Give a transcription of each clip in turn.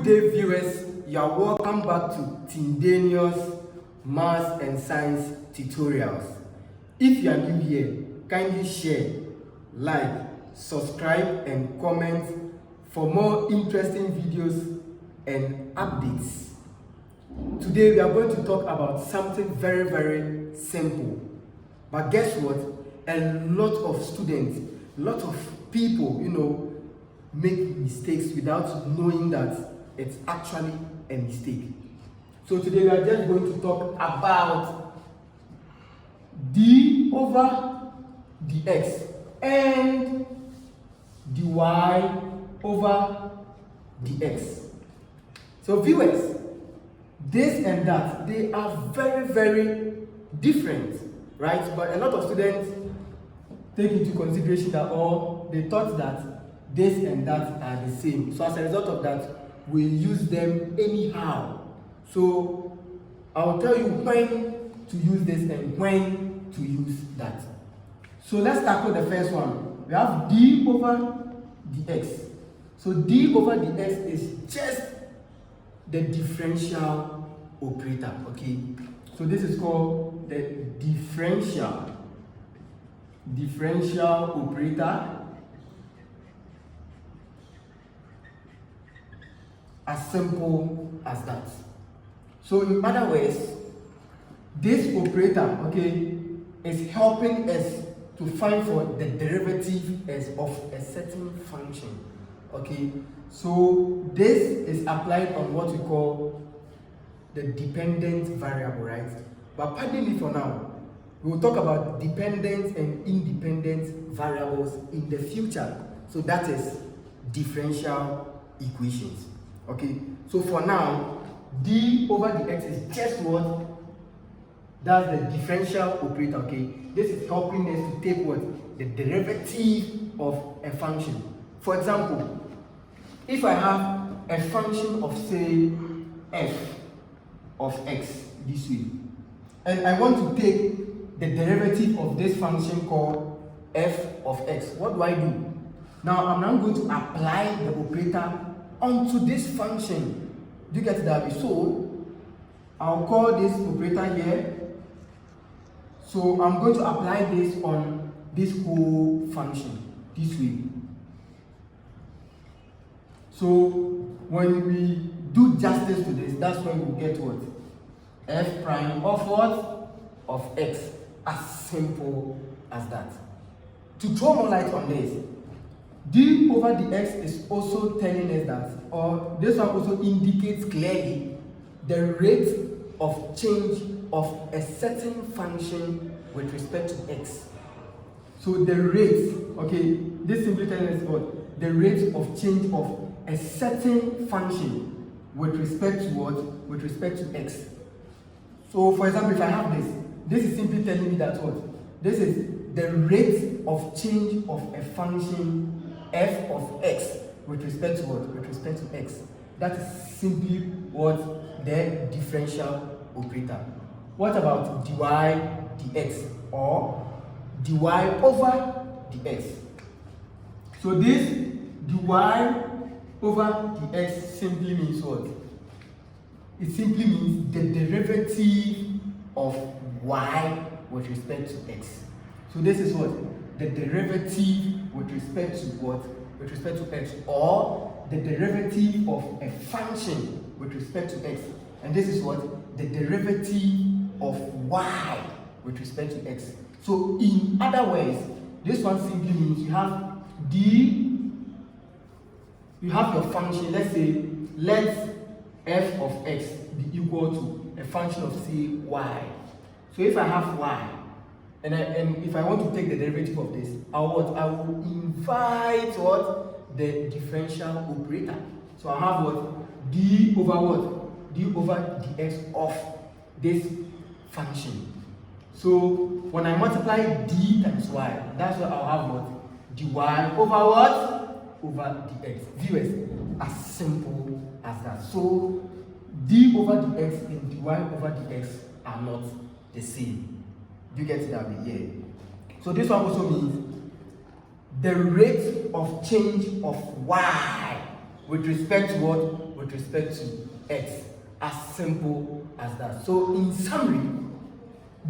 Good day, viewers. You are welcome back to Tindanious Maths and Science Tutorials. If you are new here, kindly share, like, subscribe, and comment for more interesting videos and updates. Today we are going to talk about something very, very simple. But guess what? A lot of students, a lot of people, make mistakes without knowing that it's actually a mistake. So today we are just going to talk about d over dx and dy over dx. So viewers, this and that, they are very, very different, right? But a lot of students take into consideration that, or they thought that this and that are the same. So as a result of that, we use them anyhow. So I'll tell you when to use this and when to use that. So let's tackle the first one. We have d over dx. So d over dx is just the differential operator, okay? So this is called the differential operator. As simple as that. So in other words, this operator, okay, is helping us to find for the derivative of a certain function, okay? So this is applied on what we call the dependent variable, right? But pardon me for now. We will talk about dependent and independent variables in the future. So that is differential equations. Okay, so for now, d over dx is just what? That's the differential operator, okay? This is helping us to take what? The derivative of a function. For example, if I have a function of, say, f of x this way, and I want to take the derivative of this function called f of x, what do? Now, I'm now going to apply the operator onto this function. Do you get that? So I'll call this operator here. So I'm going to apply this on this whole function this way. So when we do justice to this, that's when we get what? F prime of what? Of x. As simple as that. To throw more light on this, d over dx is also telling us that, or this one also indicates clearly the rate of change of a certain function with respect to x. So the rate, okay, this simply telling us what? The rate of change of a certain function with respect to what? With respect to x. So for example, if I have this is simply telling me that what? This is the rate of change of a function f of x with respect to what? With respect to x. That is simply what? The differential operator. What about dy dx or dy over dx? So this dy over dx simply means what? It simply means the derivative of y with respect to x. So this is what? The derivative with respect to what? With respect to x, or the derivative of a function with respect to x. And this is what? The derivative of y with respect to x. So in other words, this one simply means you have you have your function, let's say, let f of x be equal to a function of, say, y. So if I have y, and if I want to take the derivative of this, I will invite what? The differential operator. So I have what? D over what? D over dx of this function. So when I multiply d times y, that's what I'll have what? Dy over what? Over dx. Viewers, as simple as that. So d over dx and dy over dx are not the same. Do you get it that way? Yeah. So this one also means the rate of change of y with respect to what? with respect to x. As simple as that. So in summary,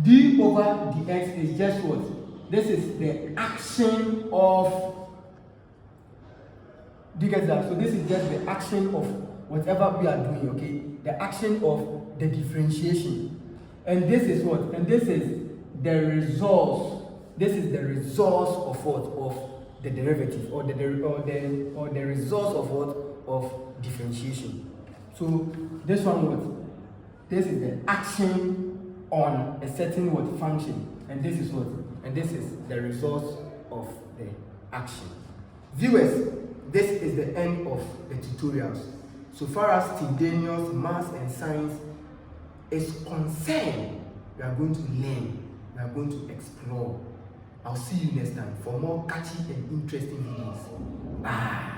d over dx is just what? This is the action of, do you get that? So this is just the action of whatever we are doing, okay? The action of the differentiation. And this is what? And this is the results. This is the results of what? Of the derivative, or the results of what? Of differentiation. So this one what? This is the action on a certain what? Function. And this is what? And this is the results of the action. Viewers, this is the end of the tutorials. So far as Tindanious, maths and science is concerned, we are going to learn, we are going to explore. I'll see you next time for more catchy and interesting videos. Bye.